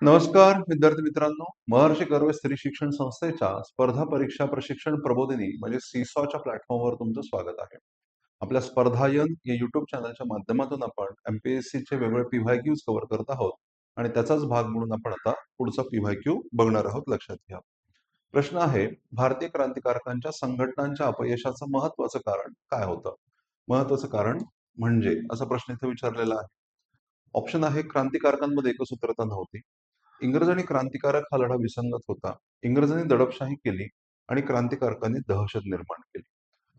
नमस्कार विद्यार्थी मित्रांनो. महर्षी कर्वे स्त्री शिक्षण संस्थेच्या स्पर्धा परीक्षा प्रशिक्षण प्रबोधिनी म्हणजे सीसॉच्या प्लॅटफॉर्मवर तुमचं स्वागत आहे. आपल्या स्पर्धायन या युट्यूब चॅनलच्या माध्यमातून आपण एमपीएससीचे वेगवेगळे पीवायक्यूज कव्हर करत आहोत आणि त्याचाच भाग म्हणून आपण आता पुढचा पीवायक्यू बघणार आहोत. लक्षात घ्या. प्रश्न आहे, भारतीय क्रांतिकारकांच्या संघटनांच्या अपयशाचं महत्वाचं कारण काय होतं? महत्वाचं कारण म्हणजे असा प्रश्न इथे विचारलेला आहे. ऑप्शन आहे, क्रांतिकारकांमध्ये एकसूत्रता नव्हती. इंग्रजांनी क्रांतिकारक हा लढा विसंगत होता. इंग्रजांनी दडपशाही केली आणि क्रांतिकारकांनी दहशत निर्माण केली.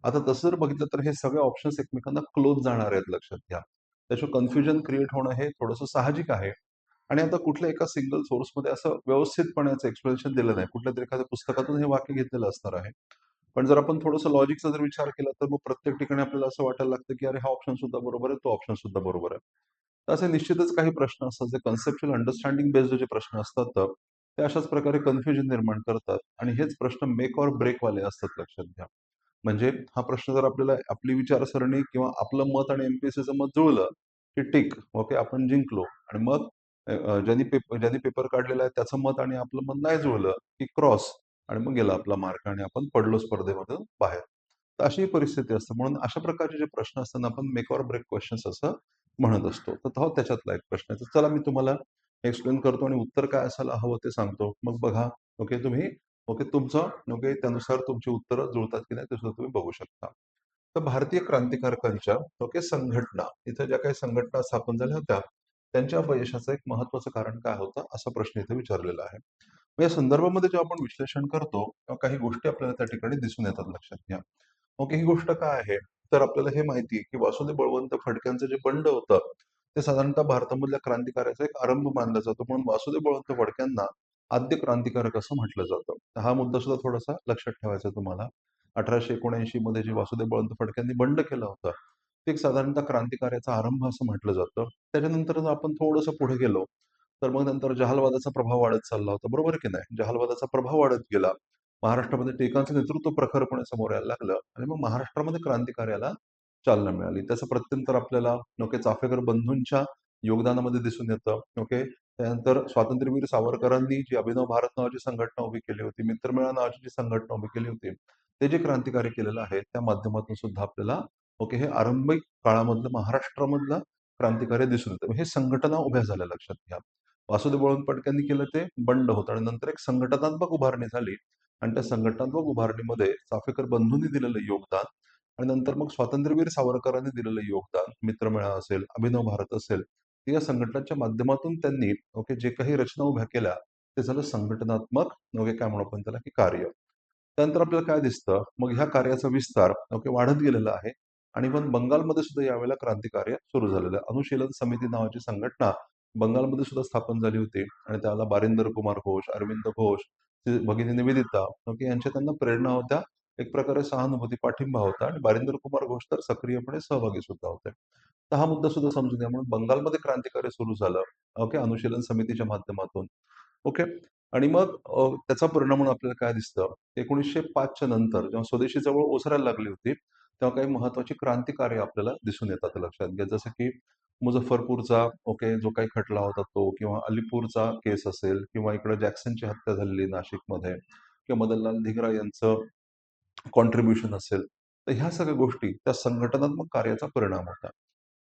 आता तसं जर बघितलं तर हे सगळे ऑप्शन्स एकमेकांना क्लोज जाणार आहेत. लक्षात घ्या. त्याच्यावर कन्फ्युजन क्रिएट होणं हे थोडंसं साहजिक आहे. आणि आता कुठल्या एका सिंगल सोर्समध्ये असं व्यवस्थितपणे एक्सप्लेनेशन दिलं नाही. कुठल्या तरी एखाद्या पुस्तकातून हे वाक्य घेतलेलं असणार आहे. पण जर आपण थोडंसं लॉजिकचा जर विचार केला तर मग प्रत्येक ठिकाणी आपल्याला असं वाटायला लागतं की अरे हा ऑप्शन सुद्धा बरोबर आहे, तो ऑप्शन सुद्धा बरोबर आहे. तर असे निश्चितच काही प्रश्न असतात जे कन्सेप्च्युअल अंडरस्टँडिंग बेस्ड जे प्रश्न असतात तर ते अशाच प्रकारे कन्फ्युजन निर्माण करतात आणि हेच प्रश्न मेक ऑर ब्रेक वाले असतात. लक्षात घ्या. म्हणजे हा प्रश्न जर आपल्याला आपली विचारसरणी किंवा आपलं मत आणि एमपीएससीचं मत जुळलं की टिक, ओके, आपण जिंकलो. आणि मग ज्यांनी पेपर काढलेला आहे त्याचं मत आणि आपलं मत नाही जुळलं की क्रॉस, आणि मग गेला आपला मार्क आणि आपण पडलो स्पर्धेमधून बाहेर. तर अशी परिस्थिती असते. म्हणून अशा प्रकारचे जे प्रश्न असताना आपण मेक ऑर ब्रेक क्वेश्चन्स असं म्हणत असतो. तर तो त्याच्यातला एक प्रश्न आहे. तर चला मी तुम्हाला एक्सप्लेन करतो आणि उत्तर काय असायला हवं ते सांगतो. मग बघा, ओके, तुम्ही ओके तुमचं ओके त्यानुसार तुमची उत्तरं जुळतात की नाही ते सुद्धा तुम्ही बघू शकता. तर भारतीय क्रांतिकारकांच्या ओके संघटना, इथं ज्या काही संघटना स्थापन झाल्या होत्या त्यांच्या अपयशाचं एक महत्वाचं कारण काय होतं असा प्रश्न इथे विचारलेला आहे. मग या संदर्भामध्ये जेव्हा आपण विश्लेषण करतो तेव्हा काही गोष्टी आपल्याला त्या ठिकाणी दिसून येतात. लक्षात घ्या. ओके, ही गोष्ट काय आहे? तर आपल्याला हे माहिती आहे की वासुदेव बळवंत फडक्यांचं जे बंड होतं ते साधारणतः भारतामधल्या क्रांतिकार्याचा एक आरंभ मानला जातो. म्हणून वासुदेव बळवंत फडक्यांना आद्य क्रांतिकारक असं म्हटलं जातं. तर हा मुद्दा सुद्धा थोडासा लक्षात ठेवायचा आहे तुम्हाला. 1879 मध्ये जे वासुदेव बळवंत फडक्यांनी बंड केलं होतं ते एक साधारणतः क्रांतिकार्याचा आरंभ असं म्हटलं जातं. त्याच्यानंतर जर आपण थोडंसं पुढे गेलो तर मग नंतर जहालवादाचा प्रभाव वाढत चालला होता. बरोबर की नाही? जहालवादाचा प्रभाव वाढत गेला. महाराष्ट्रामध्ये टिळकांचं नेतृत्व प्रखरपणे समोर यायला लागलं आणि मग महाराष्ट्रामध्ये क्रांतिकार्याला चालना मिळाली. त्याचं प्रत्यंतर आपल्याला ओके चाफेकर बंधूंच्या योगदानामध्ये दिसून येतं. ओके. त्यानंतर स्वातंत्र्यवीर सावरकरांनी जी अभिनव भारत नावाची संघटना उभी केली होती, मित्रमेळा नावाची जी संघटना उभी केली होती, ते जे क्रांतिकार्य केलेलं आहे त्या माध्यमातून सुद्धा आपल्याला ओके हे आरंभिक काळामधलं महाराष्ट्रामधलं क्रांतिकार्य दिसून येतं. हे संघटना उभ्या झाल्या. लक्षात घ्या. वासुदेव बळवंत फडक्यांनी केलं ते बंड होतं आणि नंतर एक संघटनात्मक उभारणी झाली आणि त्या संघटनात्मक उभारणीमध्ये चाफेकर बंधूंनी दिलेलं योगदान आणि नंतर मग स्वातंत्र्यवीर सावरकरांनी दिलेलं योगदान, मित्रमेळा असेल, अभिनव भारत असेल, या संघटनांच्या माध्यमातून त्यांनी ओके जे काही रचना उभ्या केल्या ते झालं संघटनात्मक ओके काय म्हणू आपण त्याला की कार्य. त्यानंतर आपल्याला काय दिसतं, मग ह्या कार्याचा विस्तार ओके वाढत गेलेला आहे आणि पण बंगालमध्ये सुद्धा यावेळेला क्रांतिकार्य सुरू झालेलं आहे. अनुशीलन समिती नावाची संघटना बंगालमध्ये सुद्धा स्थापन झाली होती आणि त्याला बारिंदर कुमार घोष, अरविंद घोष, भगिनी निवेदिता ओके यांच्या त्यांना प्रेरणा होत्या. एक प्रकारे सहानुभूती पाठिंबा होता आणि बारिंदर कुमार घोष तर सक्रियपणे सहभागी सुद्धा होते. तर हा मुद्दा सुद्धा समजून घ्या. म्हणून बंगालमध्ये क्रांतिकार्य सुरू झालं ओके अनुशीलन समितीच्या माध्यमातून. ओके. आणि मग त्याचा परिणाम म्हणून आपल्याला काय दिसतं, 1905च्या नंतर जेव्हा स्वदेशी चळवळ ओसरायला लागली होती, तेव्हा काही महत्वाची क्रांतिकार्य आपल्याला दिसून येतात. लक्षात घ्या. जसं की मुझफ्फरपूरचा ओके जो काही खटला होता तो, किंवा अलीपूरचा केस असेल, किंवा इकडे जॅक्सनची हत्या झालेली नाशिकमध्ये, किंवा मदनलाल धिंगरा यांचं कॉन्ट्रिब्युशन असेल. तर ह्या सगळ्या गोष्टी त्या संघटनात्मक कार्याचा परिणाम होता.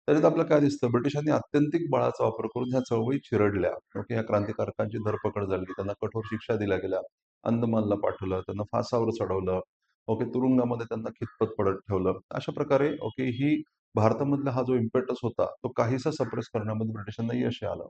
त्याच्यात आपल्याला काय दिसतं, ब्रिटिशांनी आत्यंतिक बळाचा वापर करून ह्या चळवळी चिरडल्या. ओके. ह्या क्रांतिकारकांची धरपकड झाली, त्यांना कठोर शिक्षा दिल्या गेल्या, अंदमानला पाठवलं, त्यांना फासावर चढवलं, ओके, तुरुंगामध्ये त्यांना खितपत पडत ठेवलं. अशा प्रकारे ओके ही भारतामधला हा जो इम्पेटस होता तो काहीसा सप्रेस करण्यामध्ये ब्रिटिशांना यश आलं.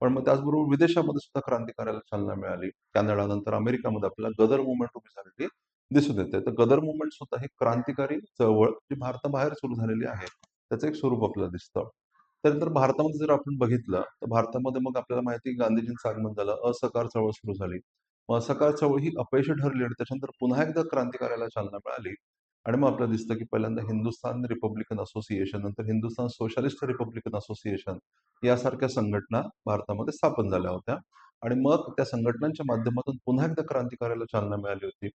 पण मग त्याचबरोबर विदेशामध्ये सुद्धा क्रांतिकार्याला चालना मिळाली. कॅनडा नंतर अमेरिकामध्ये आपल्याला गदर मुव्हमेंट उभी झालेली दिसून येते. तर गदर मुव्हमेंट सुद्धा ही क्रांतिकारी चळवळ जी भारताबाहेर सुरू झालेली आहे, त्याचं एक स्वरूप आपल्याला दिसतं. त्यानंतर भारतामध्ये जर आपण बघितलं, तर भारतामध्ये मग आपल्याला माहिती आहे गांधीजींचं आगमन झालं, असहकार चळवळ सुरू झाली. मग असहकार चळवळ ही अपयशी ठरली आणि त्याच्यानंतर पुन्हा एकदा क्रांतिकार्याला चालना मिळाली. आणि मग आपल्याला दिसतं की पहिल्यांदा हिंदुस्थान रिपब्लिकन असोसिएशन, नंतर हिंदुस्थान सोशलिस्ट रिपब्लिकन असोसिएशन यासारख्या संघटना भारतामध्ये स्थापन झाल्या होत्या. आणि मग त्या संघटनांच्या माध्यमातून पुन्हा एकदा क्रांतिकार्याला चालना मिळाली होती.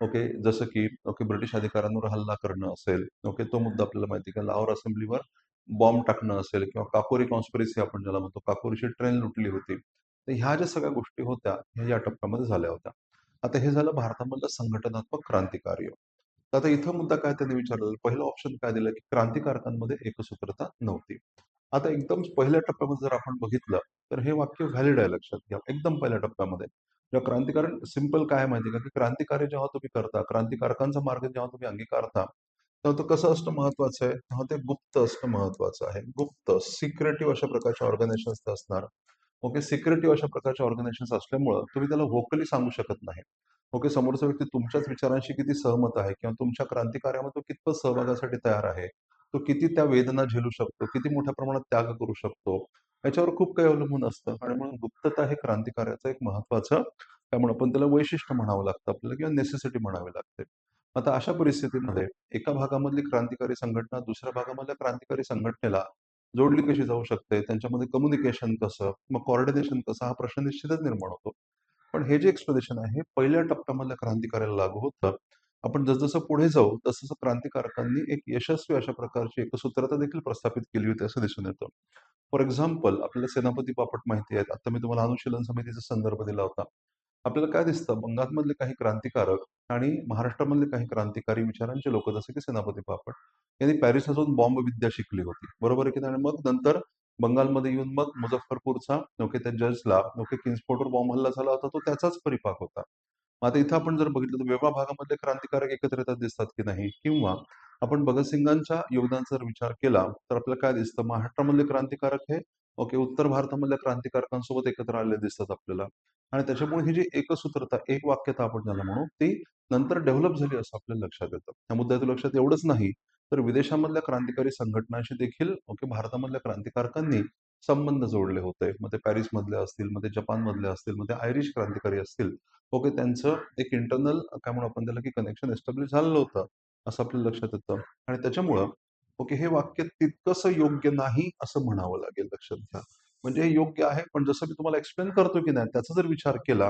ओके. जसं की ओके ब्रिटिश अधिकाऱ्यांवर हल्ला करणं असेल, ओके तो मुद्दा आपल्याला माहिती आहे की लाहोर असेंब्लीवर बॉम्ब टाकणं असेल, किंवा काकोरी कॉन्स्पिरसी आपण ज्याला म्हणतो, काकोरीची ट्रेन लुटली होती. तर ह्या ज्या सगळ्या गोष्टी होत्या, ह्या या टप्प्यामध्ये झाल्या होत्या. आता हे झालं भारतामधलं संघटनात्मक क्रांतिकार्य. तर आता इथं मुद्दा काय त्यांनी विचारलेला, पहिलं ऑप्शन काय दिलं, की क्रांतिकारकांमध्ये एकसूत्रता नव्हती. आता एकदम पहिल्या टप्प्यामध्ये जर आपण बघितलं, तर हे वाक्य व्हॅलिड आहे, लक्षात घ्या. एकदम पहिल्या टप्प्यामध्ये. जेव्हा क्रांतिकारण सिंपल काय आहे माहिती आहे का, की क्रांतिकार्य जेव्हा तुम्ही करता, क्रांतिकारकांचा मार्ग जेव्हा तुम्ही अंगीकारता, तेव्हा तो कसं असणं महत्वाचं आहे, तेव्हा ते गुप्त असणं महत्वाचं आहे. गुप्त, सिक्रेटिव्ह अशा प्रकारच्या ऑर्गनायझेशन्स ते असणार. ओके, सिक्रेटिव्ह अशा प्रकारच्या ऑर्गनायझेशन्स असल्यामुळं तुम्ही त्याला व्होकली सांगू शकत नाही. ओके, समोरचा व्यक्ती तुमच्याच विचारांशी किती सहमत आहे किंवा तुमच्या क्रांतिकार्यामध्ये तो कितपत सहभागासाठी तयार आहे. तो किती त्या वेदना झेलू शकतो, किती मोठ्या प्रमाणात त्याग करू शकतो. याच्यावर खूप काही अवलंबून असतं आणि म्हणून गुप्तता हे क्रांतिकार्याचं एक महत्त्वाचं काय म्हणू आपण त्याला वैशिष्ट्य म्हणावं लागतं आपल्याला किंवा नेसेसिटी म्हणावी लागते. आता अशा परिस्थितीमध्ये एका भागामधली क्रांतिकारी संघटना दुसऱ्या भागामधल्या क्रांतिकारी संघटनेला जोडली कशी जाऊ शकते, त्यांच्यामध्ये कम्युनिकेशन कसं, मग कोऑर्डिनेशन कसं, हा प्रश्न निश्चितच निर्माण होतो. पण हे जे एक्सप्लेनेशन आहे, हे पहिल्या टप्प्यामधल्या क्रांतिकार्याला लागू होतं. आपण जसजसं पुढे जाऊ, तसतसं क्रांतिकारकांनी एक यशस्वी अशा प्रकारची एकसूत्रता देखील प्रस्थापित केली होती, असं दिसून येतं. फॉर एक्झाम्पल, आपल्याला सेनापती बापट माहिती आहेत. आता मी तुम्हाला अनुशीलन समितीचा संदर्भ दिला होता. आपल्याला काय दिसतं, बंगालमधले काही क्रांतिकारक आणि महाराष्ट्रामधले काही क्रांतिकारी विचारांचे लोक, जसे की सेनापती बापट, यांनी पॅरिसला जाऊन बॉम्बविद्या शिकली होती. बरोबर आहे की नाही? आणि मग नंतर बंगालमध्ये येऊन मग मुझफ्फरपूरचा ओके त्या जजला ओके किंग्सफोर्टवर बॉम्ब हल्ला झाला होता, तो त्याचाच परिपाक होता. आता इथं आपण जर बघितलं तर वेगळ्या भागामधले क्रांतिकारक एकत्र येतात दिसतात की नाही, किंवा आपण भगतसिंगांच्या योगदानाचा जर विचार केला तर आपल्याला काय दिसतं, महाराष्ट्रामधले क्रांतिकारक हे ओके उत्तर भारतामधल्या क्रांतिकारकांसोबत एकत्र आलेले दिसतात आपल्याला. आणि त्याच्यामुळे ही जी एकसूत्रता, एक वाक्यता आपण ज्याला म्हणू, ती नंतर डेव्हलप झाली असं आपल्याला लक्षात येतं. त्या मुद्द्याचं लक्षात एवढंच नाही, तर विदेशामधल्या क्रांतिकारी संघटनांशी देखील ओके भारतामधल्या क्रांतिकारकांनी संबंध जोडले होते. मग ते पॅरिसमधले असतील, मग ते जपानमधले असतील, मग ते आयरिश क्रांतिकारी असतील. ओके, त्यांचं एक इंटरनल काय म्हणू आपण त्याला, की कनेक्शन एस्टॅब्लिश झालेलं होतं, असं आपल्या लक्षात येतं. आणि त्याच्यामुळं ओके हे वाक्य तितकंसं योग्य नाही असं म्हणावं लागेल, लक्षात घ्या. म्हणजे हे योग्य आहे, पण जसं मी तुम्हाला एक्सप्लेन करतो की नाही, त्याचा जर विचार केला,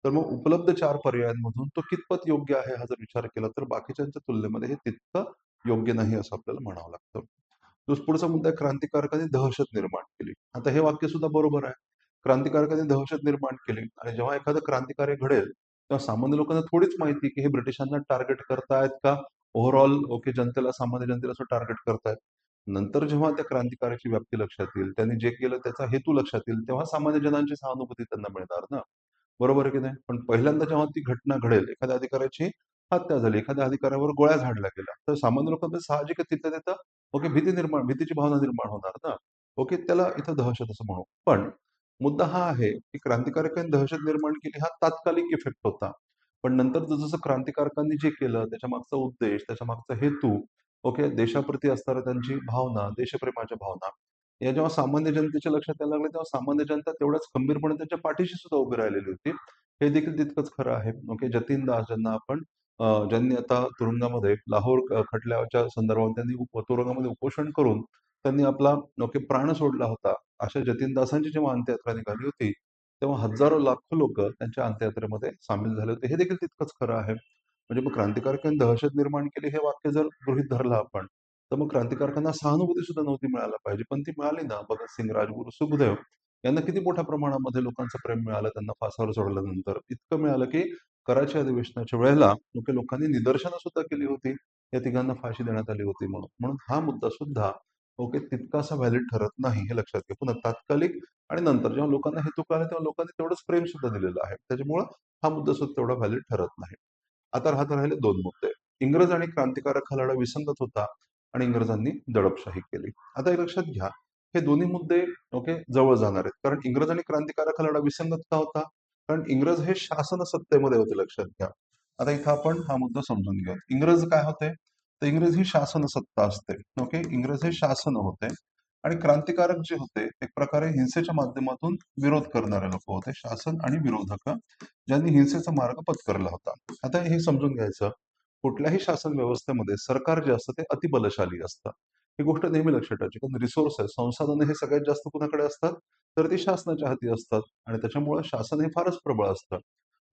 तर मग उपलब्ध 4 पर्यायांमधून तो कितपत योग्य आहे, हा जर विचार केला, तर बाकीच्यांच्या तुलनेमध्ये हे तितकं योग्य नाही असं आपल्याला म्हणावं लागतं. पुढचा मुद्दा आहे, क्रांतिकारकांनी दहशत निर्माण केली. आता हे वाक्य सुद्धा बरोबर आहे. क्रांतिकारकांनी दहशत निर्माण केली आणि जेव्हा एखादं क्रांतिकार्य घडेल, तेव्हा सामान्य लोकांना थोडीच माहिती की हे ब्रिटिशांना टार्गेट करतायत का ओव्हरऑल ओके जनतेला, सामान्य जनतेला असं टार्गेट करतायत. नंतर जेव्हा त्या क्रांतिकार्याची व्याप्ती लक्षात येईल, त्यांनी जे केलं त्याचा हेतू लक्षात येईल, तेव्हा सामान्य जनांची सहानुभूती त्यांना मिळणार ना. बरोबर आहे की नाही? पण पहिल्यांदा जेव्हा ती घटना घडेल, एखाद्या अधिकाऱ्याची हत्या झाली, एखाद्या अधिकाऱ्यावर गोळ्या झाडल्या गेल्या, तर सामान्य लोकांमध्ये साहजिकच तिथल्या तिथं ओके भीतीची भावना निर्माण होणार ना. ओके, त्याला इथं दहशत असं म्हणू. पण मुद्दा हा आहे, की क्रांतिकारकांनी दहशत निर्माण केली हा तात्कालिक इफेक्ट होता. पण नंतर जसं क्रांतिकारकांनी जे केलं, त्याच्या मागचा उद्देश, त्याच्या मागचा हेतू, ओके, देशाप्रती असणाऱ्या त्यांची भावना, देशप्रेमाच्या भावना, या जेव्हा सामान्य जनतेच्या लक्षात यायला लागल्या, तेव्हा सामान्य जनता तेवढ्याच खंबीरपणे त्यांच्या पाठीशी सुद्धा उभी राहिलेली होती. हे देखील तितकंच खरं आहे. ओके, जतीन दास ज्यांना आपण ज्यांनी आता तुरुंगामध्ये लाहोर खटल्याच्या संदर्भात त्यांनी तुरुंगामध्ये उपोषण करून त्यांनी आपला ओके प्राण सोडला होता. अशा जतीन दासांची जेव्हा अंत्ययात्रा निघाली होती, तेव्हा हजारो लाखो लोकं त्यांच्या अंत्ययात्रेमध्ये सामील झाले होते. हे देखील तितकंच खरं आहे. म्हणजे मग क्रांतिकारकांनी दहशत निर्माण केली हे वाक्य जर गृहीत धरलं आपण, तर मग क्रांतिकारकांना सहानुभूती सुद्धा नव्हती मिळायला पाहिजे. पण ती मिळाली ना. भगतसिंग, राजगुरू, सुखदेव यांना किती मोठ्या प्रमाणामध्ये लोकांचं प्रेम मिळालं त्यांना फासावर सोडल्यानंतर. इतकं मिळालं, की कराची अधिवेशनाच्या वेळेला ओके लोकांनी निदर्शनं सुद्धा केली होती. या तिघांना फाशी देण्यात आली होती म्हणून. म्हणून हा मुद्दा सुद्धा ओके तितकासा व्हॅलिड ठरत नाही, हे लक्षात घ्या. पुन्हा तात्कालिक आणि नंतर जेव्हा लोकांना हेतू कळाला, तेव्हा लोकांनी तेवढंच प्रेम सुद्धा दिलेलं आहे. त्याच्यामुळं हा मुद्दा सुद्धा तेवढा व्हॅलिड ठरत नाही. आता राहिले 2 मुद्दे. इंग्रज आणि क्रांतिकारक हा लढा विसंगत होता आणि इंग्रजांनी दडपशाही केली. आता हे लक्षात घ्या, हे दोन्ही मुद्दे ओके जवळ जाणार आहेत. कारण इंग्रज आणि क्रांतिकारक हा लढा विसंगत का होता? कारण इंग्रज हे शासन सत्तेमध्ये होते, लक्षात घ्या. आता इथं आपण हा मुद्दा समजून घेऊ. इंग्रज काय होते? तर इंग्रज ही शासन सत्ता असते. ओके, इंग्रज हे शासन होते आणि क्रांतिकारक जे होते, एक प्रकारे हिंसेच्या माध्यमातून विरोध करणारे लोक होते. शासन आणि विरोधक ज्यांनी हिंसेचा मार्ग पत्करला होता. आता हे समजून घ्यायचं, कुठल्याही शासन व्यवस्थेमध्ये सरकार जे असतं ते अतिबलशाली असतं. ही गोष्ट नेहमी लक्षात ठेवायची. कारण रिसोर्सेस, संसाधनं हे सगळ्यात जास्त कुणाकडे असतात? तर ती शासनाच्या हाती असतात आणि त्याच्यामुळं शासन हे फारच प्रबळ असतं.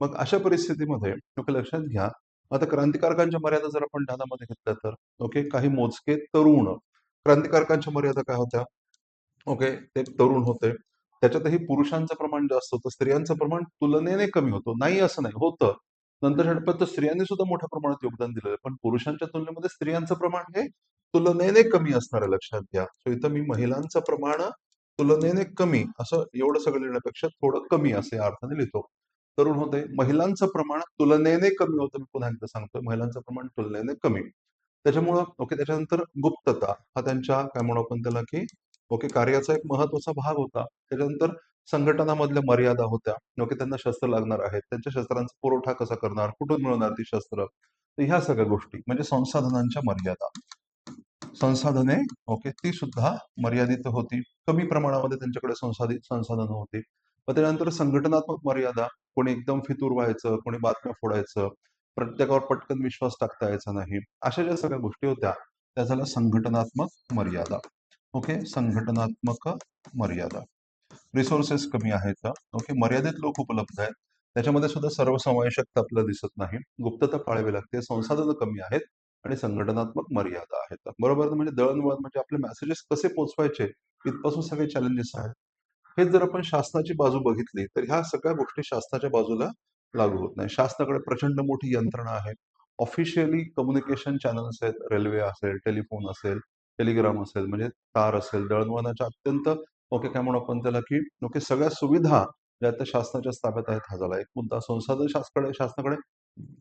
मग अशा परिस्थितीमध्ये लोक लक्षात घ्या, आता क्रांतिकारकांच्या मर्यादा जर आपण ध्यानामध्ये घेतल्या तर ओके काही मोजके तरुण क्रांतिकारकांच्या मर्यादा काय होत्या? ओके, ते तरुण होते. त्याच्यातही पुरुषांचं प्रमाण जास्त होतं, स्त्रियांचं प्रमाण तुलनेने कमी होतं. नाही असं नाही, होतं. नंतरच्या टप्प्यात तर स्त्रियांनी सुद्धा मोठ्या प्रमाणात योगदान दिलं. पण पुरुषांच्या तुलनेमध्ये स्त्रियांचं प्रमाण हे तुलनेने कमी असणार आहे, लक्षात घ्या. सो इथं मी महिलांचं प्रमाण तुलनेने कमी असं एवढं सगळं लिहिण्यापेक्षा थोडं कमी असे या अर्थाने लिहितो. तरुण होते, महिलांचं प्रमाण तुलनेने कमी होतं. मी पुन्हा एकदा सांगतोय, महिलांचं प्रमाण तुलनेने कमी. त्याच्यामुळं ओके, त्याच्यानंतर गुप्तता हा त्यांच्या काय म्हणू आपण त्याला, की ओके, कार्याचा एक महत्वाचा भाग होता. त्याच्यानंतर संघटनामधल्या मर्यादा होत्या. ओके, त्यांना शस्त्र लागणार आहेत. त्यांच्या शस्त्रांचा पुरवठा कसा करणार? कुठून मिळवणार ती शस्त्र? तर ह्या सगळ्या गोष्टी म्हणजे संसाधनांच्या मर्यादा. संसाधने ओके, ती सुद्धा मर्यादित होती. कमी प्रमाणामध्ये त्यांच्याकडे संसाधनं होती. मग त्यानंतर संघटनात्मक मर्यादा, कोणी एकदम फितूर व्हायचं, कोणी बातम्या फोडायचं, प्रत्येकावर पटकन विश्वास टाकता यायचा नाही. अशा ज्या सगळ्या गोष्टी होत्या, त्या झाल्या संघटनात्मक मर्यादा. ओके, संघटनात्मक मर्यादा. रिसोर्सेस कमी आहेत. ओके, मर्यादित लोक उपलब्ध आहेत. त्याच्यामध्ये सुद्धा सर्वसमावेशकता आपल्याला दिसत नाही. गुप्तता पाळावी लागते. संसाधनं कमी आहेत आणि संघटनात्मक मर्यादा आहेत. बरोबर ना? म्हणजे दळणवळण म्हणजे आपले मेसेजेस कसे पोहोचवायचे इथपासून सगळे चॅलेंजेस आहेत. हेच जर आपण शासनाची बाजू बघितली तर ह्या सगळ्या गोष्टी शासनाच्या बाजूला लागू होत नाही. शासनाकडे प्रचंड मोठी यंत्रणा आहे. ऑफिशियली कम्युनिकेशन चॅनल्स आहेत. रेल्वे असेल, टेलिफोन असेल, टेलिग्राम असेल, म्हणजे तार असेल, दळणवळणाच्या अत्यंत ओके, काय म्हणू आपण त्याला, की ओके, सगळ्या सुविधा ज्या त्या शासनाच्याच ताब्यात आहेत. हा झाला एक मुद्दा. संसाधन शासनाकडे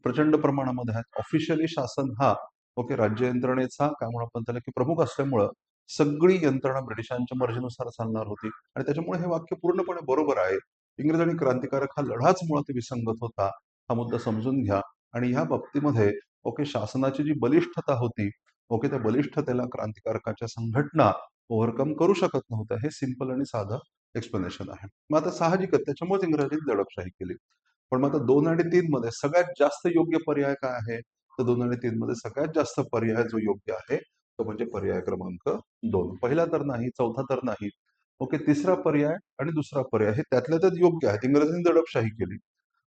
प्रचंड प्रमाणामध्ये आहेत. ऑफिशियली शासन हा ओके, राज्य यंत्रणेचा काय म्हणू आपण त्याला, की प्रमुख असल्यामुळं सगळी यंत्रणा ब्रिटिशांच्या मर्जीनुसार चालणार होती आणि त्याच्यामुळे हे वाक्य पूर्णपणे बरोबर आहे. इंग्रज आणि क्रांतिकारक हा लढाच मुळात विसंगत होता. हा मुद्दा समजून घ्या. आणि ह्या बाबतीमध्ये ओके, शासनाची जी बलिष्ठता होती ओके, त्या बलिष्ठतेला क्रांतिकारकाच्या संघटना ओव्हरकम करू शकत नव्हत्या. हे सिंपल आणि साधं एक्सप्लेनेशन आहे. मग आता साहजिकच त्याच्यामुळेच इंग्रजांनी दडपशाही केली. पण मग आता 2 आणि 3 मध्ये सगळ्यात जास्त योग्य पर्याय काय आहे? तर 2 आणि 3 मध्ये सगळ्यात जास्त पर्याय जो योग्य आहे, तो म्हणजे पर्याय क्रमांक 2. पहिला तर नाही, चौथा तर नाही. ओके, तिसरा पर्याय आणि दुसरा पर्याय हे त्यातल्या त्यात योग्य आहेत. इंग्रजांनी दडपशाही केली.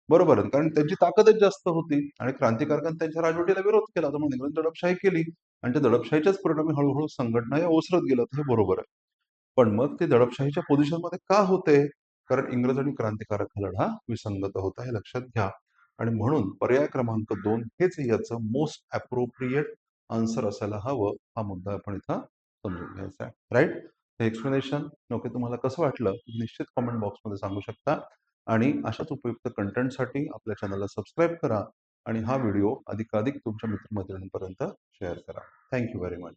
बरोबर आहे. कारण त्यांची ताकदच जास्त होती आणि क्रांतिकारकांनी त्यांच्या राजवटीला विरोध केला. त्यामुळे इंग्रजांनी दडपशाही केली आणि त्या दडपशाहीच्याच परिणामी हळू संघटना या ओसरत गेल्या. हे बरोबर आहे. पण मग ते दडपशाहीच्या पोझिशनमध्ये का होते? कारण इंग्रज आणि क्रांतिकारक हा लढा विसंगत होता, हे लक्षात घ्या. आणि म्हणून पर्याय क्रमांक 2 हेच याचं मोस्ट अप्रोप्रिएट आन्सर असायला हवं. हा मुद्दा आपण इथं समजून घ्यायचा आहे. राईट? हे एक्सप्लेनेशन ओके, तुम्हाला कसं वाटलं? तुम्ही निश्चित कमेंट बॉक्समध्ये सांगू शकता. आणि अशाच उपयुक्त कंटेंटसाठी आपल्या चॅनलला सबस्क्राईब करा आणि हा व्हिडिओ अधिकाधिक तुमच्या मित्रमैत्रिणींपर्यंत शेअर करा. Thank you very much.